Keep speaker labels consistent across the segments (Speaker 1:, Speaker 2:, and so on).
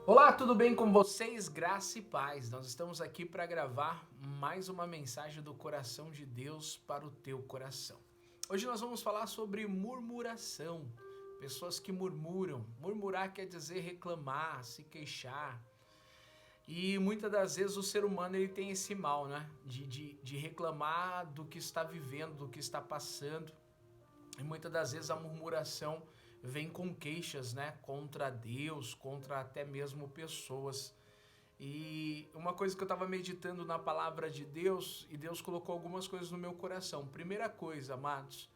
Speaker 1: Olá, tudo bem com vocês? Graça e paz. Nós estamos aqui para gravar mais uma mensagem do coração de Deus para o teu coração. Hoje nós vamos falar sobre murmuração. Pessoas que murmuram. Murmurar quer dizer reclamar, se queixar. E muitas das vezes o ser humano ele tem esse mal, né? De reclamar do que está vivendo, do que está passando. E muitas das vezes a murmuração vem com queixas, né, contra Deus, contra até mesmo pessoas. E uma coisa que eu estava meditando na palavra de Deus, e Deus colocou algumas coisas no meu coração. Primeira coisa, amados,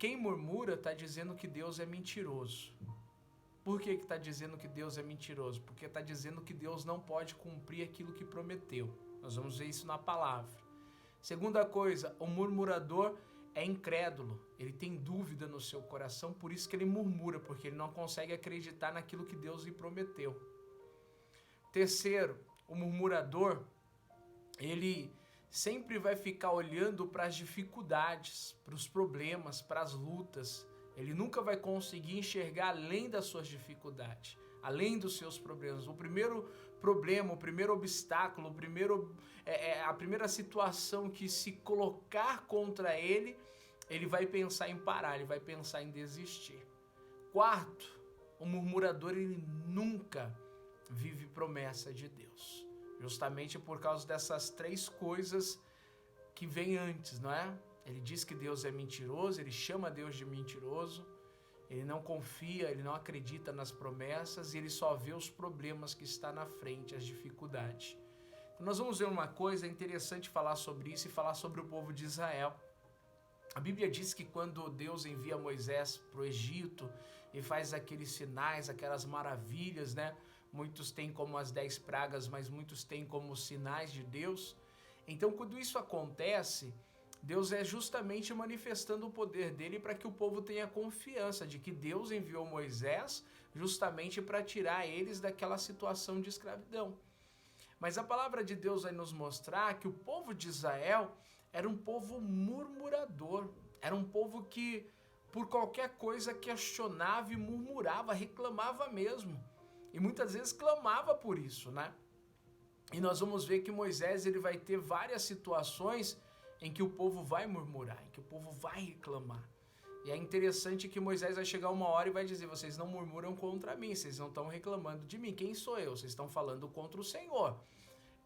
Speaker 1: quem murmura está dizendo que Deus é mentiroso. Por que está dizendo que Deus é mentiroso? Porque está dizendo que Deus não pode cumprir aquilo que prometeu. Nós vamos ver isso na palavra. Segunda coisa, o murmurador é incrédulo, ele tem dúvida no seu coração, por isso que ele murmura, porque ele não consegue acreditar naquilo que Deus lhe prometeu. Terceiro, o murmurador, ele sempre vai ficar olhando para as dificuldades, para os problemas, para as lutas. Ele nunca vai conseguir enxergar além das suas dificuldades, além dos seus problemas. O primeiro problema, o primeiro obstáculo, a primeira situação que se colocar contra ele, ele vai pensar em parar, ele vai pensar em desistir. Quarto, o murmurador ele nunca vive promessa de Deus. Justamente por causa dessas três coisas que vêm antes, não é? Ele diz que Deus é mentiroso, ele chama Deus de mentiroso, ele não confia, ele não acredita nas promessas e ele só vê os problemas que está na frente, as dificuldades. Então nós vamos ver uma coisa, é interessante falar sobre isso e falar sobre o povo de Israel. A Bíblia diz que quando Deus envia Moisés para o Egito e faz aqueles sinais, aquelas maravilhas, né? Muitos têm como as 10 pragas, mas muitos têm como sinais de Deus. Então quando isso acontece, Deus é justamente manifestando o poder dele para que o povo tenha confiança de que Deus enviou Moisés justamente para tirar eles daquela situação de escravidão. Mas a palavra de Deus vai nos mostrar que o povo de Israel era um povo murmurador, era um povo que por qualquer coisa questionava e murmurava, reclamava mesmo. E muitas vezes clamava por isso, né? E nós vamos ver que Moisés ele vai ter várias situações em que o povo vai murmurar, em que o povo vai reclamar. E é interessante que Moisés vai chegar uma hora e vai dizer, vocês não murmuram contra mim, vocês não estão reclamando de mim, quem sou eu? Vocês estão falando contra o Senhor.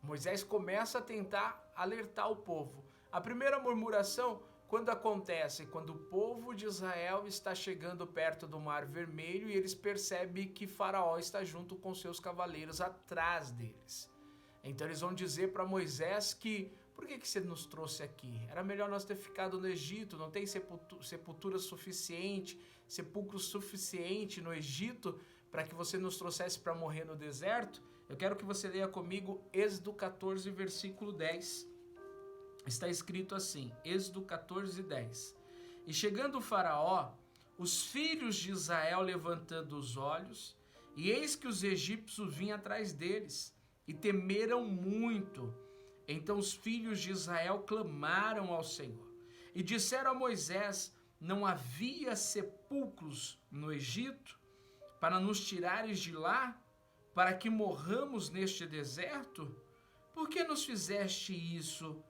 Speaker 1: Moisés começa a tentar alertar o povo. A primeira murmuração, quando acontece? Quando o povo de Israel está chegando perto do Mar Vermelho e eles percebem que Faraó está junto com seus cavaleiros atrás deles. Então eles vão dizer para Moisés que por que você nos trouxe aqui? Era melhor nós ter ficado no Egito, não tem sepultura suficiente, sepulcro suficiente no Egito para que você nos trouxesse para morrer no deserto? Eu quero que você leia comigo Êxodo 14, versículo 10. Está escrito assim, Êxodo 14, 10. E chegando o Faraó, os filhos de Israel levantando os olhos, e eis que os egípcios vinham atrás deles, e temeram muito. Então os filhos de Israel clamaram ao Senhor e disseram a Moisés, não havia sepulcros no Egito para nos tirares de lá, para que morramos neste deserto? Por que nos fizeste isso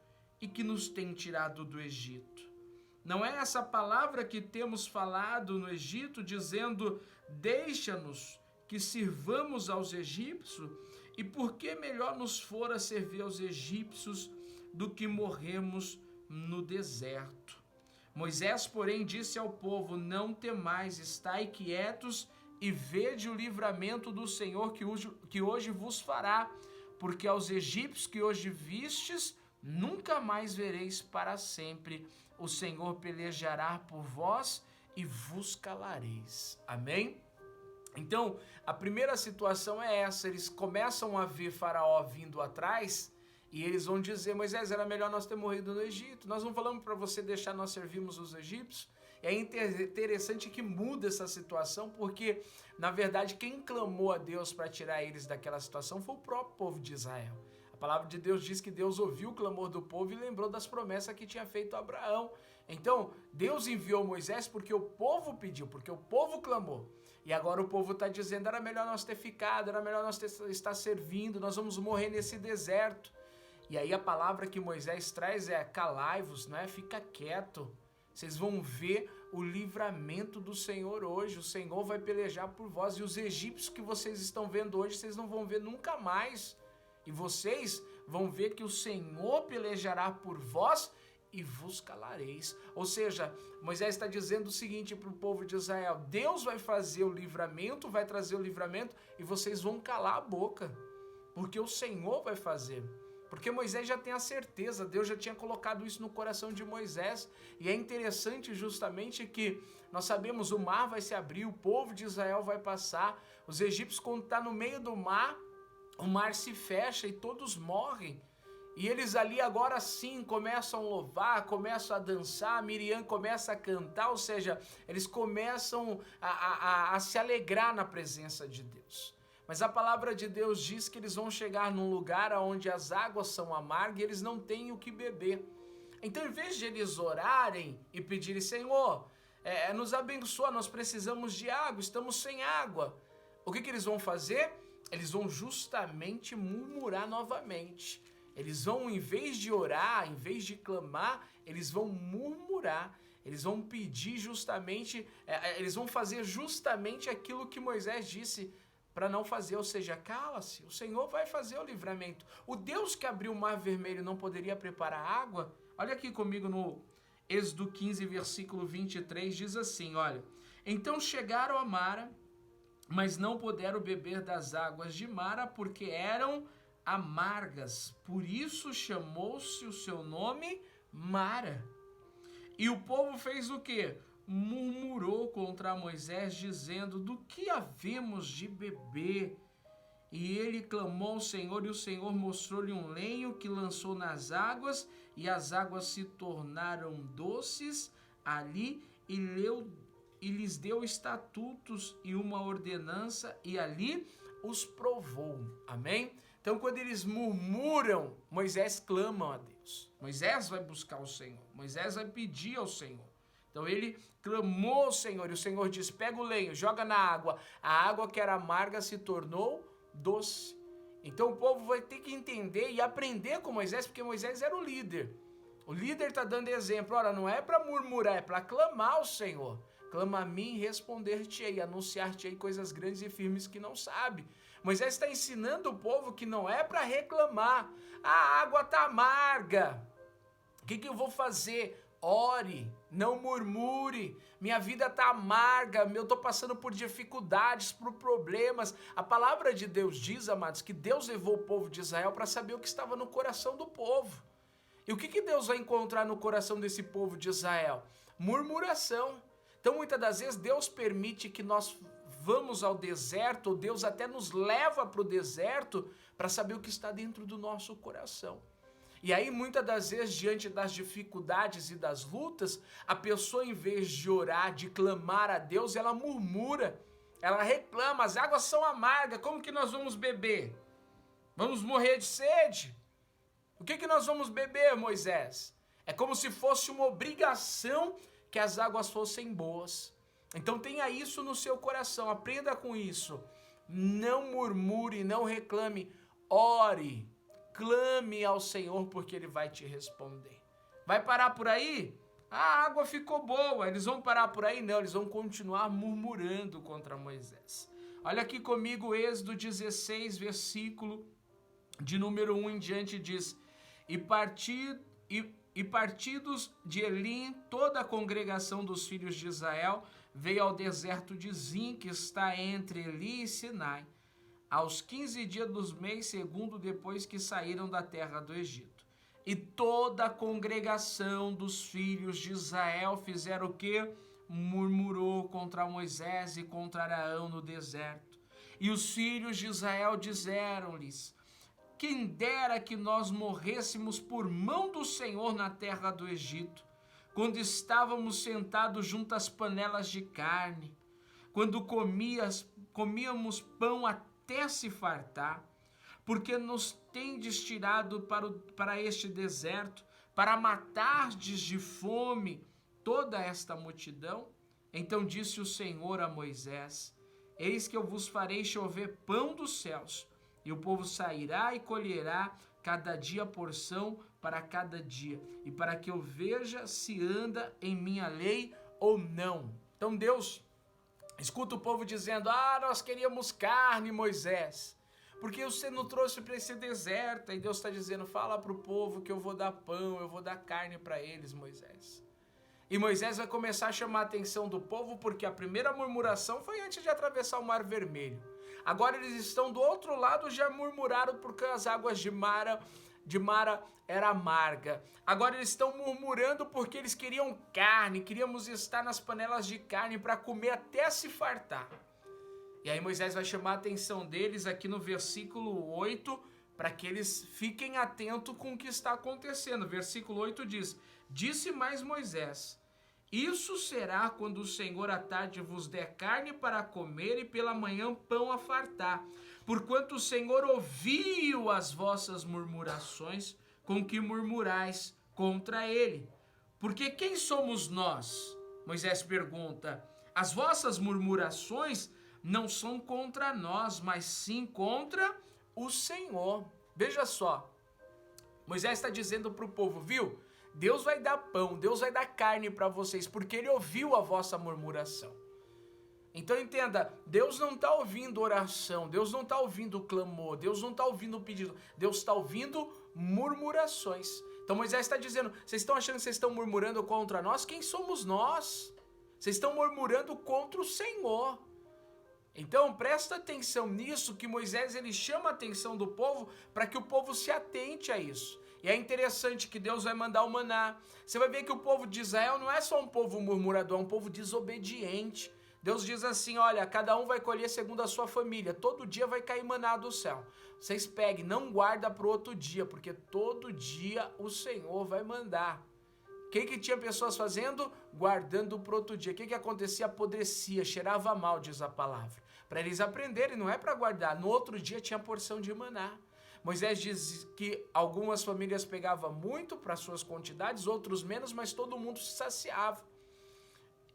Speaker 1: e que nos tem tirado do Egito? Não é essa palavra que temos falado no Egito, dizendo, deixa-nos que sirvamos aos egípcios? E por que melhor nos fora servir aos egípcios do que morrermos no deserto? Moisés, porém, disse ao povo, não temais, estai quietos e vede o livramento do Senhor que hoje vos fará, porque aos egípcios que hoje vistes, nunca mais vereis para sempre. O Senhor pelejará por vós e vos calareis. Amém? Então, a primeira situação é essa, eles começam a ver Faraó vindo atrás e eles vão dizer, Moisés, era melhor nós ter morrido no Egito, nós não falamos para você deixar nós servirmos os egípcios? É interessante que muda essa situação, porque, na verdade, quem clamou a Deus para tirar eles daquela situação foi o próprio povo de Israel. A palavra de Deus diz que Deus ouviu o clamor do povo e lembrou das promessas que tinha feito a Abraão. Então, Deus enviou Moisés porque o povo pediu, porque o povo clamou. E agora o povo está dizendo, era melhor nós ter ficado, era melhor nós estar servindo, nós vamos morrer nesse deserto. E aí a palavra que Moisés traz é, calai-vos, né? Fica quieto. Vocês vão ver o livramento do Senhor hoje. O Senhor vai pelejar por vós. E os egípcios que vocês estão vendo hoje, vocês não vão ver nunca mais. E vocês vão ver que o Senhor pelejará por vós e vos calareis. Ou seja, Moisés está dizendo o seguinte para o povo de Israel, Deus vai fazer o livramento, vai trazer o livramento e vocês vão calar a boca, porque o Senhor vai fazer. Porque Moisés já tem a certeza, Deus já tinha colocado isso no coração de Moisés. E é interessante justamente que nós sabemos, o mar vai se abrir, o povo de Israel vai passar, os egípcios quando estão no meio do mar, o mar se fecha e todos morrem. E eles ali agora sim começam a louvar, começam a dançar, Miriam começa a cantar, ou seja, eles começam a se alegrar na presença de Deus. Mas a palavra de Deus diz que eles vão chegar num lugar onde as águas são amargas e eles não têm o que beber. Então, em vez de eles orarem e pedirem, Senhor, nos abençoa, nós precisamos de água, estamos sem água. O que eles vão fazer? Eles vão justamente murmurar novamente. Eles vão, em vez de orar, em vez de clamar, eles vão murmurar. Eles vão pedir justamente, eles vão fazer justamente aquilo que Moisés disse para não fazer, ou seja, cala-se, o Senhor vai fazer o livramento. O Deus que abriu o mar vermelho não poderia preparar água? Olha aqui comigo no Êxodo 15, versículo 23, diz assim, olha, então chegaram a Mara, mas não puderam beber das águas de Mara, porque eram amargas, por isso chamou-se o seu nome Mara. E o povo fez o quê? Murmurou contra Moisés, dizendo, do que havemos de beber? E ele clamou ao Senhor, e o Senhor mostrou-lhe um lenho que lançou nas águas, e as águas se tornaram doces ali, e lhes deu estatutos e uma ordenança, e ali os provou. Amém? Então, quando eles murmuram, Moisés clama a Deus. Moisés vai buscar o Senhor. Moisés vai pedir ao Senhor. Então, ele clamou ao Senhor. E o Senhor diz, pega o lenho, joga na água. A água que era amarga se tornou doce. Então, o povo vai ter que entender e aprender com Moisés, porque Moisés era o líder. O líder está dando exemplo. Ora, não é para murmurar, é para clamar ao Senhor. Clama a mim, responder-te-ei, anunciar-te-ei coisas grandes e firmes que não sabe. Moisés está ensinando o povo que não é para reclamar. A água está amarga. O que eu vou fazer? Ore, não murmure. Minha vida está amarga, eu estou passando por dificuldades, por problemas. A palavra de Deus diz, amados, que Deus levou o povo de Israel para saber o que estava no coração do povo. E o que Deus vai encontrar no coração desse povo de Israel? Murmuração. Então, muitas das vezes, Deus permite que nós vamos ao deserto, ou Deus até nos leva para o deserto para saber o que está dentro do nosso coração. E aí, muitas das vezes, diante das dificuldades e das lutas, a pessoa, em vez de orar, de clamar a Deus, ela murmura, ela reclama, as águas são amargas, como que nós vamos beber? Vamos morrer de sede? O que nós vamos beber, Moisés? É como se fosse uma obrigação que as águas fossem boas. Então tenha isso no seu coração, aprenda com isso. Não murmure, não reclame, ore, clame ao Senhor porque Ele vai te responder. Vai parar por aí? A água ficou boa, eles vão parar por aí? Não, eles vão continuar murmurando contra Moisés. Olha aqui comigo, Êxodo 16, versículo de número 1 em diante, diz, e partidos de Elim, toda a congregação dos filhos de Israel veio ao deserto de Zim, que está entre Eli e Sinai, aos 15 dias do mês segundo depois que saíram da terra do Egito. E toda a congregação dos filhos de Israel fizeram o quê? Murmurou contra Moisés e contra Arão no deserto. E os filhos de Israel disseram-lhes, quem dera que nós morrêssemos por mão do Senhor na terra do Egito, quando estávamos sentados junto às panelas de carne, quando comíamos pão até se fartar, porque nos tendes tirado para este deserto, para matardes de fome toda esta multidão? Então disse o Senhor a Moisés, eis que eu vos farei chover pão dos céus, e o povo sairá e colherá cada dia a porção para cada dia, e para que eu veja se anda em minha lei ou não. Então Deus escuta o povo dizendo: nós queríamos carne, Moisés, porque você não trouxe para esse deserto. E Deus está dizendo: fala para o povo que eu vou dar pão, eu vou dar carne para eles, Moisés. E Moisés vai começar a chamar a atenção do povo, porque a primeira murmuração foi antes de atravessar o Mar Vermelho. Agora eles estão do outro lado, já murmuraram porque as águas de Mara era amarga. Agora eles estão murmurando porque eles queriam carne, queríamos estar nas panelas de carne para comer até se fartar. E aí Moisés vai chamar a atenção deles aqui no versículo 8, para que eles fiquem atentos com o que está acontecendo. Versículo 8 diz: disse mais Moisés: isso será quando o Senhor à tarde vos der carne para comer e pela manhã pão a fartar, porquanto o Senhor ouviu as vossas murmurações com que murmurais contra ele. Porque quem somos nós? Moisés pergunta. As vossas murmurações não são contra nós, mas sim contra o Senhor. Veja só, Moisés está dizendo para o povo, viu? Deus vai dar pão, Deus vai dar carne para vocês, porque Ele ouviu a vossa murmuração. Então entenda, Deus não está ouvindo oração, Deus não está ouvindo clamor, Deus não está ouvindo pedido, Deus está ouvindo murmurações. Então Moisés está dizendo, vocês estão achando que vocês estão murmurando contra nós? Quem somos nós? Vocês estão murmurando contra o Senhor. Então presta atenção nisso, que Moisés ele chama a atenção do povo para que o povo se atente a isso. E é interessante que Deus vai mandar o maná. Você vai ver que o povo de Israel não é só um povo murmurador, é um povo desobediente. Deus diz assim, olha, cada um vai colher segundo a sua família, todo dia vai cair maná do céu. Vocês peguem, não guarda para o outro dia, porque todo dia o Senhor vai mandar. O que tinha pessoas fazendo? Guardando para outro dia. O que acontecia? Apodrecia, cheirava mal, diz a palavra. Para eles aprenderem, não é para guardar. No outro dia tinha porção de maná. Moisés diz que algumas famílias pegavam muito para suas quantidades, outros menos, mas todo mundo se saciava.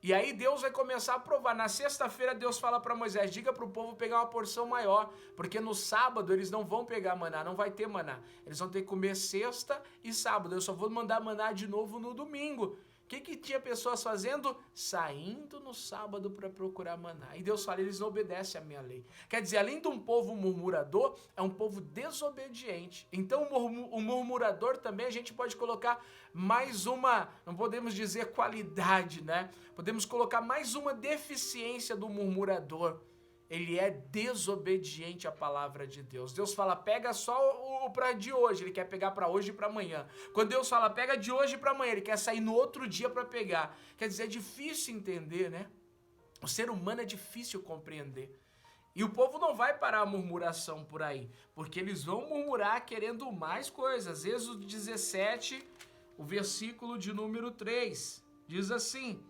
Speaker 1: E aí Deus vai começar a provar. Na sexta-feira Deus fala para Moisés, diga para o povo pegar uma porção maior, porque no sábado eles não vão pegar maná, não vai ter maná. Eles vão ter que comer sexta e sábado, eu só vou mandar maná de novo no domingo. O que tinha pessoas fazendo? Saindo no sábado para procurar maná. E Deus fala, eles não obedecem à minha lei. Quer dizer, além de um povo murmurador, é um povo desobediente. Então o murmurador também a gente pode colocar mais uma, não podemos dizer qualidade, né? Podemos colocar mais uma deficiência do murmurador. Ele é desobediente à palavra de Deus. Deus fala, pega só o para de hoje, ele quer pegar para hoje e para amanhã. Quando Deus fala, pega de hoje para amanhã, ele quer sair no outro dia para pegar. Quer dizer, é difícil entender, né? O ser humano é difícil compreender. E o povo não vai parar a murmuração por aí, porque eles vão murmurar querendo mais coisas. Êxodo 17, o versículo de número 3, diz assim...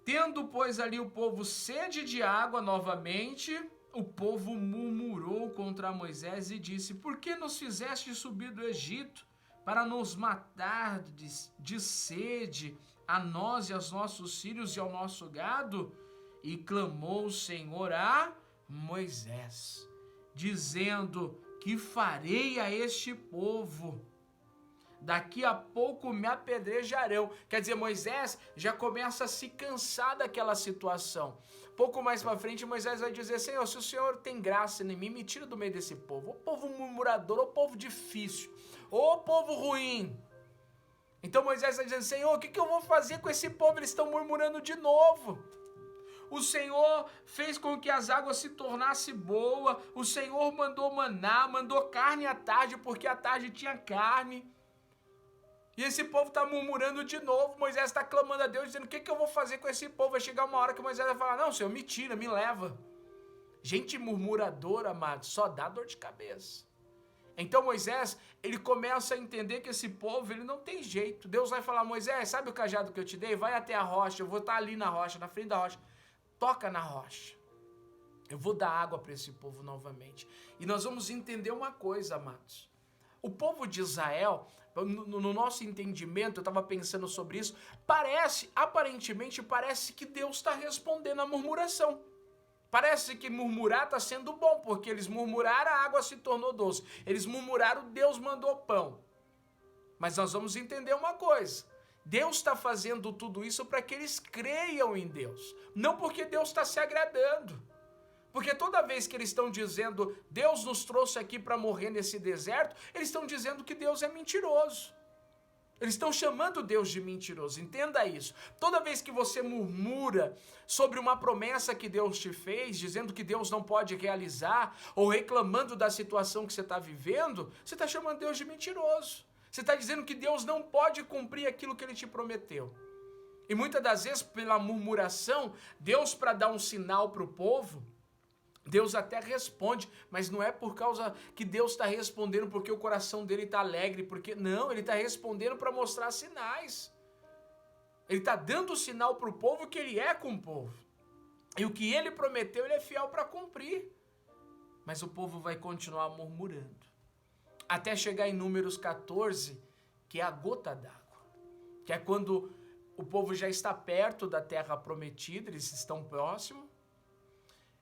Speaker 1: Tendo, pois, ali o povo sede de água novamente, o povo murmurou contra Moisés e disse, por que nos fizeste subir do Egito para nos matar de sede a nós e aos nossos filhos e ao nosso gado? E clamou o Senhor a Moisés, dizendo, que farei a este povo? Daqui a pouco me apedrejarão. Quer dizer, Moisés já começa a se cansar daquela situação. Pouco mais para frente, Moisés vai dizer, Senhor, se o Senhor tem graça em mim, me tira do meio desse povo. Ô povo murmurador, ô povo difícil, ô povo ruim. Então Moisés vai dizendo, Senhor, o que eu vou fazer com esse povo? Eles estão murmurando de novo. O Senhor fez com que as águas se tornassem boas. O Senhor mandou maná, mandou carne à tarde, porque à tarde tinha carne. E esse povo está murmurando de novo. Moisés está clamando a Deus, dizendo, o que eu vou fazer com esse povo? Vai chegar uma hora que Moisés vai falar, não, Senhor, me tira, me leva. Gente murmuradora, amado, só dá dor de cabeça. Então Moisés, ele começa a entender que esse povo, ele não tem jeito. Deus vai falar, Moisés, sabe o cajado que eu te dei? Vai até a rocha, eu vou estar ali na rocha, na frente da rocha. Toca na rocha. Eu vou dar água para esse povo novamente. E nós vamos entender uma coisa, amados. O povo de Israel, no nosso entendimento, eu estava pensando sobre isso, aparentemente parece que Deus está respondendo à murmuração. Parece que murmurar está sendo bom, porque eles murmuraram, a água se tornou doce. Eles murmuraram, Deus mandou pão. Mas nós vamos entender uma coisa. Deus está fazendo tudo isso para que eles creiam em Deus. Não porque Deus está se agradando. Porque toda vez que eles estão dizendo, Deus nos trouxe aqui para morrer nesse deserto, eles estão dizendo que Deus é mentiroso. Eles estão chamando Deus de mentiroso, entenda isso. Toda vez que você murmura sobre uma promessa que Deus te fez, dizendo que Deus não pode realizar, ou reclamando da situação que você está vivendo, você está chamando Deus de mentiroso. Você está dizendo que Deus não pode cumprir aquilo que Ele te prometeu. E muitas das vezes, pela murmuração, Deus, para dar um sinal para o povo, Deus até responde, mas não é por causa que Deus está respondendo porque o coração dele está alegre, porque não, ele está respondendo para mostrar sinais. Ele está dando o sinal para o povo que ele é com o povo. E o que ele prometeu, ele é fiel para cumprir. Mas o povo vai continuar murmurando. Até chegar em Números 14, que é a gota d'água. Que é quando o povo já está perto da terra prometida, eles estão próximos.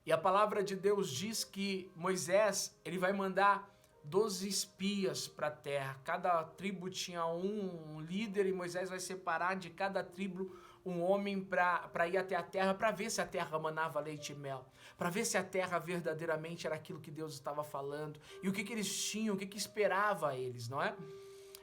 Speaker 1: E a palavra de Deus diz que Moisés, ele vai mandar 12 espias para a terra. Cada tribo tinha um líder e Moisés vai separar de cada tribo um homem para ir até a terra, para ver se a terra manava leite e mel, para ver se a terra verdadeiramente era aquilo que Deus estava falando, e o que eles tinham, o que esperava a eles, não é?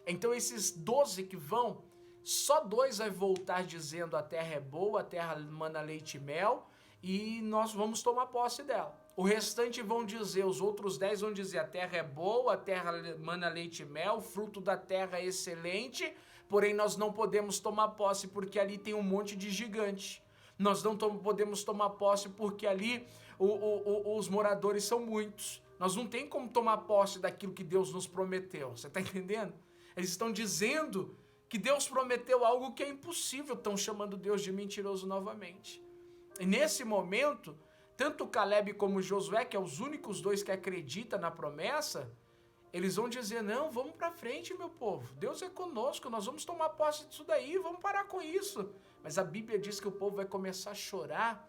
Speaker 1: Então esses 12 que vão, só 2 vai voltar dizendo a terra é boa, a terra mana leite e mel, e nós vamos tomar posse dela. O restante vão dizer, os outros 10 vão dizer, a terra é boa, a terra mana leite e mel, o fruto da terra é excelente, porém nós não podemos tomar posse porque ali tem um monte de gigante. Nós não podemos tomar posse porque ali os moradores são muitos. Nós não tem como tomar posse daquilo que Deus nos prometeu. Você está entendendo? Eles estão dizendo que Deus prometeu algo que é impossível. Estão chamando Deus de mentiroso novamente. E nesse momento, tanto Caleb como Josué, que é os únicos 2 que acreditam na promessa, eles vão dizer, não, vamos para frente, meu povo. Deus é conosco, nós vamos tomar posse disso daí, vamos parar com isso. Mas a Bíblia diz que o povo vai começar a chorar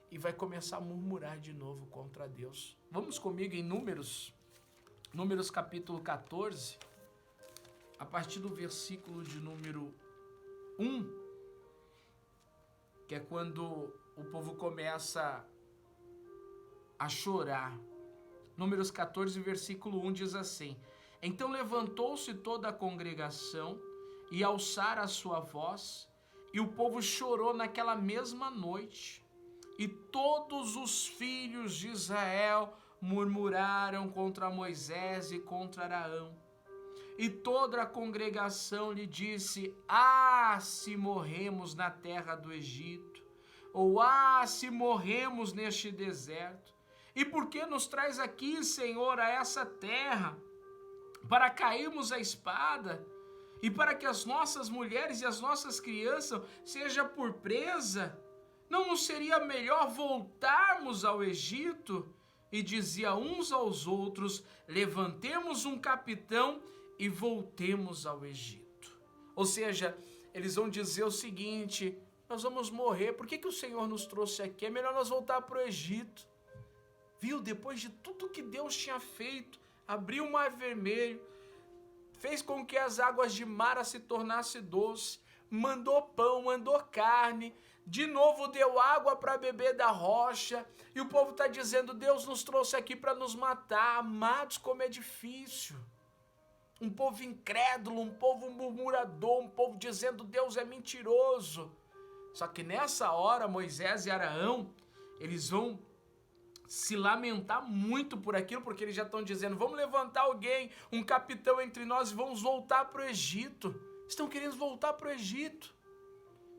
Speaker 1: e vai começar a murmurar de novo contra Deus. Vamos comigo em Números capítulo 14, a partir do versículo de número 1, que é quando o povo começa a chorar. Números 14, versículo 1 diz assim: Então levantou-se toda a congregação e alçara a sua voz, e o povo chorou naquela mesma noite. E todos os filhos de Israel murmuraram contra Moisés e contra Arão. E toda a congregação lhe disse: Ah, se morremos na terra do Egito! Ou ah, se morremos neste deserto! E por que nos traz aqui, Senhor, a essa terra, para cairmos à espada, e para que as nossas mulheres e as nossas crianças sejam por presa? Não nos seria melhor voltarmos ao Egito? E dizia uns aos outros: levantemos um capitão e voltemos ao Egito. Ou seja, eles vão dizer o seguinte: nós vamos morrer, por que o Senhor nos trouxe aqui? É melhor nós voltar para o Egito. Viu, depois de tudo que Deus tinha feito, abriu o mar vermelho, fez com que as águas de Mara se tornassem doce, mandou pão, mandou carne, de novo deu água para beber da rocha, e o povo está dizendo: Deus nos trouxe aqui para nos matar. Amados, como é difícil. Um povo incrédulo, um povo murmurador, um povo dizendo Deus é mentiroso. Só que nessa hora Moisés e Arão, eles vão se lamentar muito por aquilo, porque eles já estão dizendo: vamos levantar alguém, um capitão entre nós, e vamos voltar para o Egito. Estão querendo voltar para o Egito.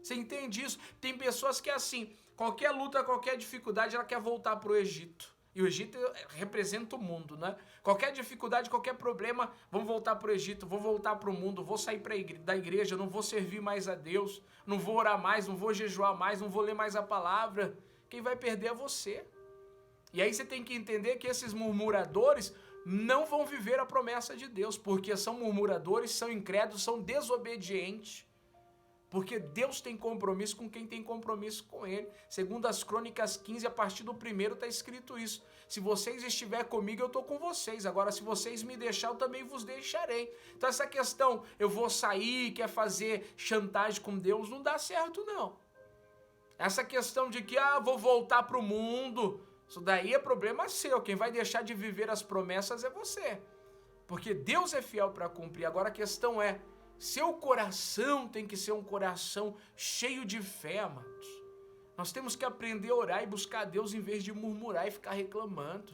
Speaker 1: Você entende isso? Tem pessoas que é assim, qualquer luta, qualquer dificuldade, ela quer voltar para o Egito. E o Egito representa o mundo, né? Qualquer dificuldade, qualquer problema, vamos voltar para o Egito, vou voltar para o mundo, vou sair da igreja, não vou servir mais a Deus, não vou orar mais, não vou jejuar mais, não vou ler mais a palavra. Quem vai perder é você. E aí você tem que entender que esses murmuradores não vão viver a promessa de Deus, porque são murmuradores, são incrédulos, são desobedientes. Porque Deus tem compromisso com quem tem compromisso com Ele. Segundo as Crônicas 15, a partir do 1º está escrito isso. Se vocês estiverem comigo, eu estou com vocês. Agora, se vocês me deixarem, eu também vos deixarei. Então, essa questão, eu vou sair, quer fazer chantagem com Deus, não dá certo, não. Essa questão de que, vou voltar para o mundo, isso daí é problema seu. Quem vai deixar de viver as promessas é você. Porque Deus é fiel para cumprir. Agora, a questão é, seu coração tem que ser um coração cheio de fé, amados. Nós temos que aprender a orar e buscar a Deus em vez de murmurar e ficar reclamando.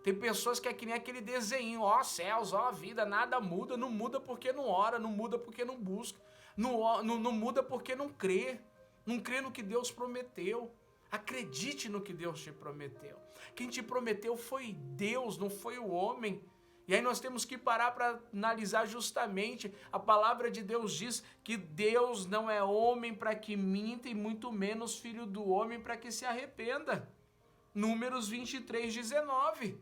Speaker 1: Tem pessoas que é que nem aquele desenho, céus, vida, nada muda. Não muda porque não ora, não muda porque não busca, não muda porque não crê. Não crê no que Deus prometeu. Acredite no que Deus te prometeu. Quem te prometeu foi Deus, não foi o homem. E aí nós temos que parar para analisar justamente. A palavra de Deus diz que Deus não é homem para que minta e muito menos filho do homem para que se arrependa. Números 23, 19.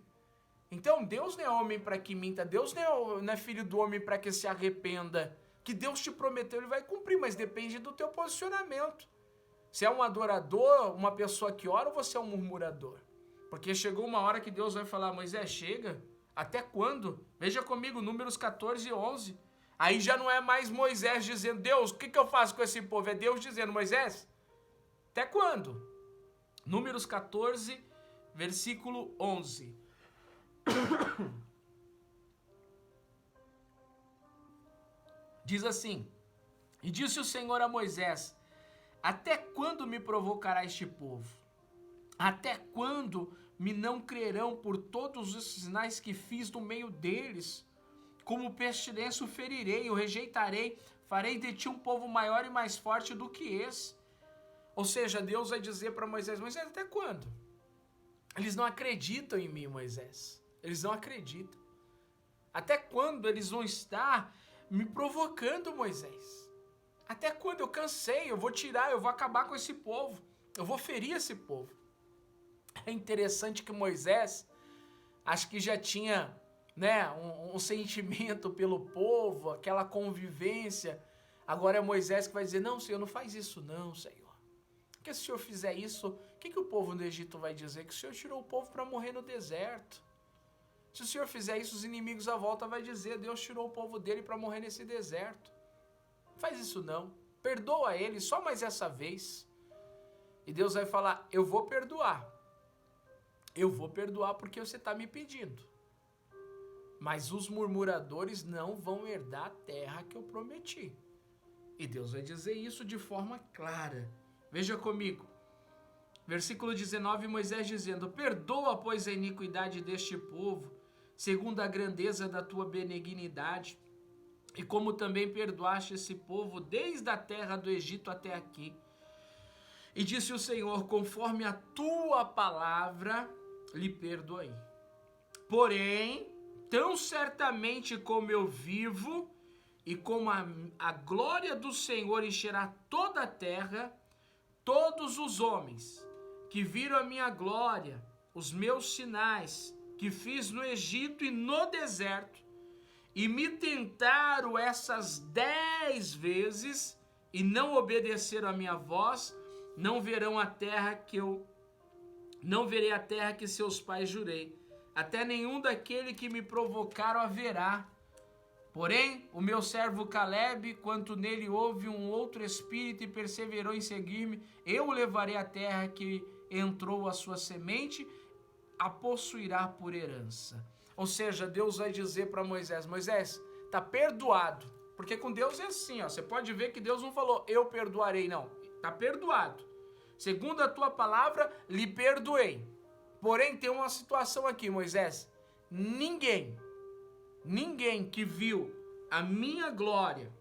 Speaker 1: Então Deus não é homem para que minta, Deus não é filho do homem para que se arrependa. Que Deus te prometeu, Ele vai cumprir, mas depende do teu posicionamento. Se é um adorador, uma pessoa que ora, ou você é um murmurador? Porque chegou uma hora que Deus vai falar, Moisés, chega. Até quando? Veja comigo, Números 14 e 11. Aí já não é mais Moisés dizendo, Deus, o que eu faço com esse povo? É Deus dizendo, Moisés, até quando? Números 14, versículo 11. Diz assim, e disse o Senhor a Moisés, até quando me provocará este povo? Até quando me não crerão por todos os sinais que fiz no meio deles? Como pestilência o ferirei, o rejeitarei, farei de ti um povo maior e mais forte do que esse. Ou seja, Deus vai dizer para Moisés, Moisés, até quando? Eles não acreditam em mim, Moisés. Eles não acreditam. Até quando eles vão estar me provocando, Moisés? Até quando? Eu cansei, eu vou tirar, eu vou acabar com esse povo. Eu vou ferir esse povo. É interessante que Moisés, acho que já tinha, um sentimento pelo povo, aquela convivência. Agora é Moisés que vai dizer, não, Senhor, não faz isso não, Senhor. Porque se o Senhor fizer isso, o que o povo do Egito vai dizer? Que o Senhor tirou o povo para morrer no deserto. Se o Senhor fizer isso, os inimigos à volta vai dizer, Deus tirou o povo dele para morrer nesse deserto. Não faz isso não. Perdoa ele só mais essa vez. E Deus vai falar, eu vou perdoar. Eu vou perdoar porque você está me pedindo. Mas os murmuradores não vão herdar a terra que eu prometi. E Deus vai dizer isso de forma clara. Veja comigo. Versículo 19, Moisés dizendo, perdoa, pois, a iniquidade deste povo, segundo a grandeza da tua benignidade, e como também perdoaste esse povo desde a terra do Egito até aqui. E disse o Senhor, conforme a tua palavra, lhe perdoei. Porém, tão certamente como eu vivo, e como a glória do Senhor encherá toda a terra, todos os homens que viram a minha glória, os meus sinais que fiz no Egito e no deserto, e me tentaram essas 10 vezes, e não obedeceram a minha voz, não verão a terra não verei a terra que seus pais jurei, até nenhum daquele que me provocaram haverá. Porém, o meu servo Caleb, quanto nele houve um outro espírito e perseverou em seguir-me, eu o levarei à terra que entrou a sua semente, a possuirá por herança. Ou seja, Deus vai dizer para Moisés, Moisés, está perdoado. Porque com Deus é assim, você pode ver que Deus não falou, eu perdoarei, não. Está perdoado. Segundo a tua palavra, lhe perdoei. Porém, tem uma situação aqui, Moisés. Ninguém que viu a minha glória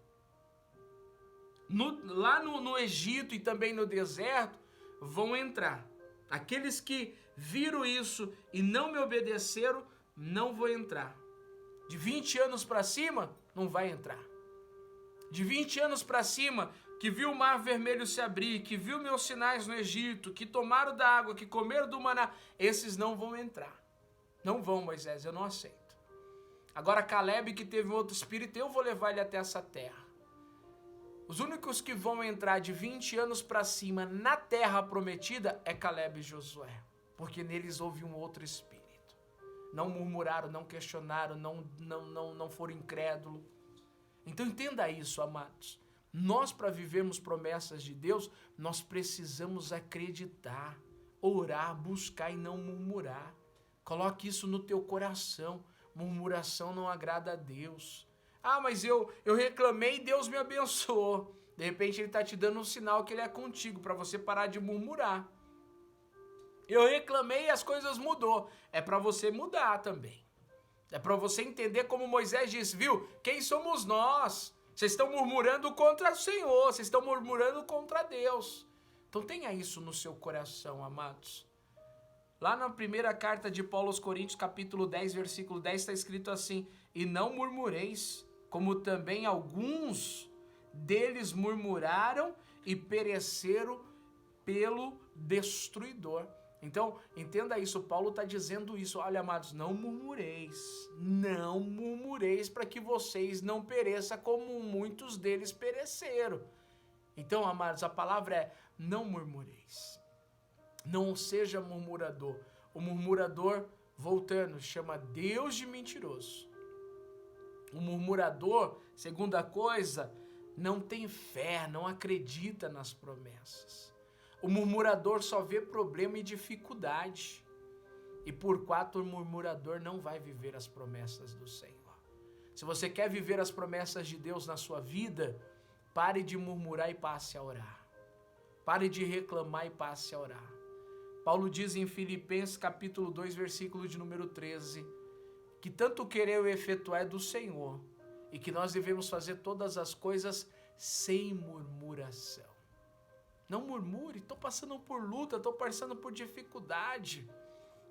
Speaker 1: lá no Egito e também no deserto, vão entrar. Aqueles que viram isso e não me obedeceram, não vão entrar. De 20 anos para cima, não vai entrar. De 20 anos para cima, que viu o mar vermelho se abrir, que viu meus sinais no Egito, que tomaram da água, que comeram do maná, esses não vão entrar. Não vão, Moisés, eu não aceito. Agora Caleb, que teve um outro espírito, eu vou levar ele até essa terra. Os únicos que vão entrar de 20 anos para cima na terra prometida é Caleb e Josué, porque neles houve um outro espírito. Não murmuraram, não questionaram, não foram incrédulos. Então entenda isso, amados. Nós, para vivermos promessas de Deus, nós precisamos acreditar, orar, buscar e não murmurar. Coloque isso no teu coração. Murmuração não agrada a Deus. Ah, mas eu reclamei e Deus me abençoou. De repente ele está te dando um sinal que ele é contigo, para você parar de murmurar. Eu reclamei e as coisas mudou. É para você mudar também. É para você entender como Moisés disse, viu? Quem somos nós? Vocês estão murmurando contra o Senhor, vocês estão murmurando contra Deus. Então tenha isso no seu coração, amados. Lá na primeira carta de Paulo aos Coríntios, capítulo 10, versículo 10, está escrito assim, e não murmureis, como também alguns deles murmuraram e pereceram pelo destruidor. Então, entenda isso, Paulo está dizendo isso, olha, amados, não murmureis para que vocês não pereçam como muitos deles pereceram. Então, amados, a palavra é não murmureis, não seja murmurador. O murmurador, voltando, chama Deus de mentiroso. O murmurador, segunda coisa, não tem fé, não acredita nas promessas. O murmurador só vê problema e dificuldade. E por quatro, o murmurador não vai viver as promessas do Senhor. Se você quer viver as promessas de Deus na sua vida, pare de murmurar e passe a orar. Pare de reclamar e passe a orar. Paulo diz em Filipenses capítulo 2, versículo de número 13, que tanto querer e efetuar é do Senhor, e que nós devemos fazer todas as coisas sem murmuração. Não murmure, estou passando por luta, estou passando por dificuldade.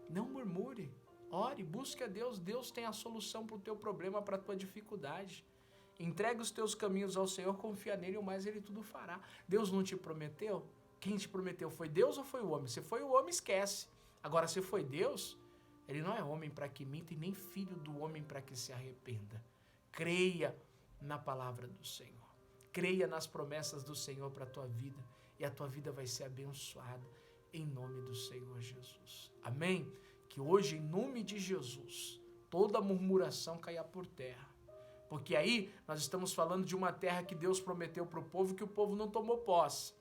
Speaker 1: Não murmure, ore, busque a Deus. Deus tem a solução para o teu problema, para a tua dificuldade. Entrega os teus caminhos ao Senhor, confia nele, o mais ele tudo fará. Deus não te prometeu? Quem te prometeu? Foi Deus ou foi o homem? Se foi o homem, esquece. Agora, se foi Deus, ele não é homem para que minta e nem filho do homem para que se arrependa. Creia na palavra do Senhor. Creia nas promessas do Senhor para a tua vida. E a tua vida vai ser abençoada em nome do Senhor Jesus. Amém? Que hoje, em nome de Jesus, toda murmuração caia por terra. Porque aí nós estamos falando de uma terra que Deus prometeu para o povo que o povo não tomou posse.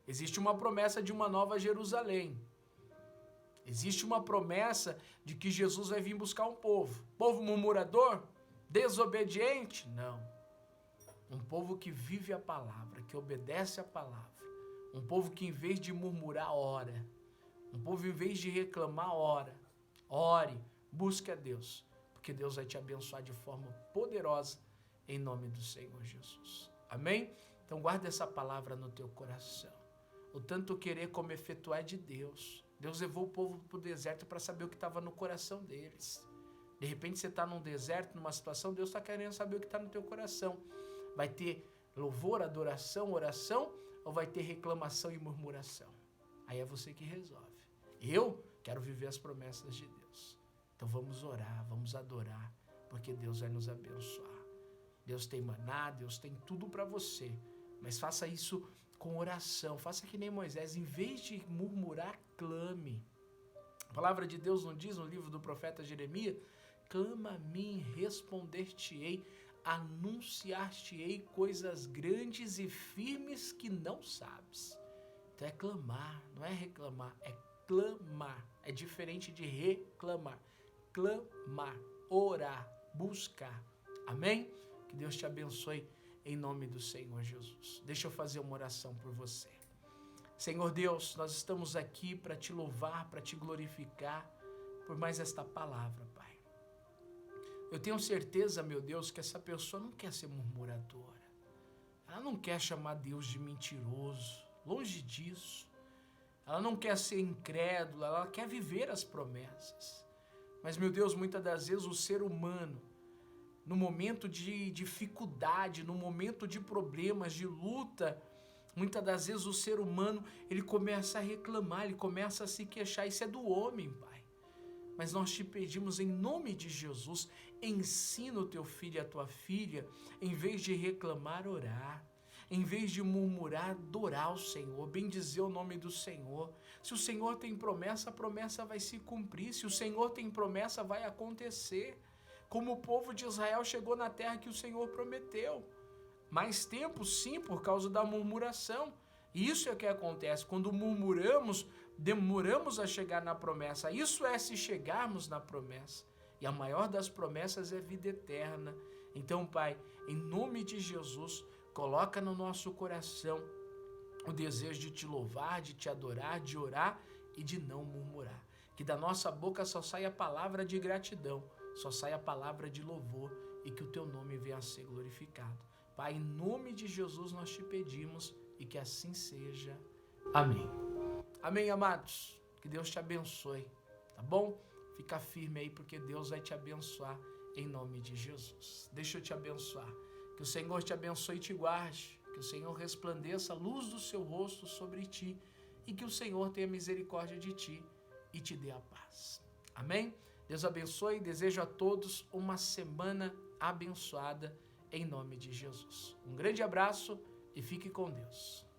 Speaker 1: Existe uma promessa de uma nova Jerusalém. Existe uma promessa de que Jesus vai vir buscar um povo. Povo murmurador? Desobediente? Não. Um povo que vive a palavra, que obedece a palavra. Um povo que em vez de murmurar, ora. Um povo em vez de reclamar, ora. Ore, busque a Deus, porque Deus vai te abençoar de forma poderosa em nome do Senhor Jesus. Amém? Então guarda essa palavra no teu coração. O tanto querer como efetuar é de Deus. Deus levou o povo para o deserto para saber o que estava no coração deles. De repente você está num deserto, numa situação, Deus está querendo saber o que está no teu coração. Vai ter louvor, adoração, oração, ou vai ter reclamação e murmuração? Aí é você que resolve. Eu quero viver as promessas de Deus. Então vamos orar, vamos adorar, porque Deus vai nos abençoar. Deus tem maná, Deus tem tudo para você. Mas faça isso com oração. Faça que nem Moisés. Em vez de murmurar, clame. A palavra de Deus não diz no livro do profeta Jeremias? Clama a mim, responder-te-ei, anunciar-te-ei coisas grandes e firmes que não sabes. Então é clamar, não é reclamar, é clamar. É diferente de reclamar. Clamar, orar, buscar. Amém? Que Deus te abençoe em nome do Senhor Jesus. Deixa eu fazer uma oração por você. Senhor Deus, nós estamos aqui para te louvar, para te glorificar por mais esta palavra, Pai. Eu tenho certeza, meu Deus, que essa pessoa não quer ser murmuradora. Ela não quer chamar Deus de mentiroso, longe disso. Ela não quer ser incrédula, ela quer viver as promessas. Mas, meu Deus, muitas das vezes o ser humano, no momento de dificuldade, no momento de problemas, de luta, muitas das vezes o ser humano, ele começa a reclamar, ele começa a se queixar. Isso é do homem, Pai. Mas nós te pedimos em nome de Jesus, ensina o teu filho e a tua filha, em vez de reclamar, orar. em vez de murmurar, adorar o Senhor, bendizer o nome do Senhor. Se o Senhor tem promessa, a promessa vai se cumprir. Se o Senhor tem promessa, vai acontecer. Como o povo de Israel chegou na terra que o Senhor prometeu. Mais tempo, sim, por causa da murmuração. Isso é o que acontece. Quando murmuramos, demoramos a chegar na promessa. Isso é se chegarmos na promessa. E a maior das promessas é vida eterna. Então, Pai, em nome de Jesus, coloca no nosso coração o desejo de te louvar, de te adorar, de orar e de não murmurar. Que da nossa boca só saia palavra de gratidão, só saia palavra de louvor e que o teu nome venha a ser glorificado. Pai, em nome de Jesus nós te pedimos e que assim seja. Amém. Amém, amados. Que Deus te abençoe, tá bom? Fica firme aí porque Deus vai te abençoar em nome de Jesus. Deixa eu te abençoar. Que o Senhor te abençoe e te guarde. Que o Senhor resplandeça a luz do seu rosto sobre ti e que o Senhor tenha misericórdia de ti e te dê a paz. Amém? Deus abençoe e desejo a todos uma semana abençoada em nome de Jesus. Um grande abraço e fique com Deus.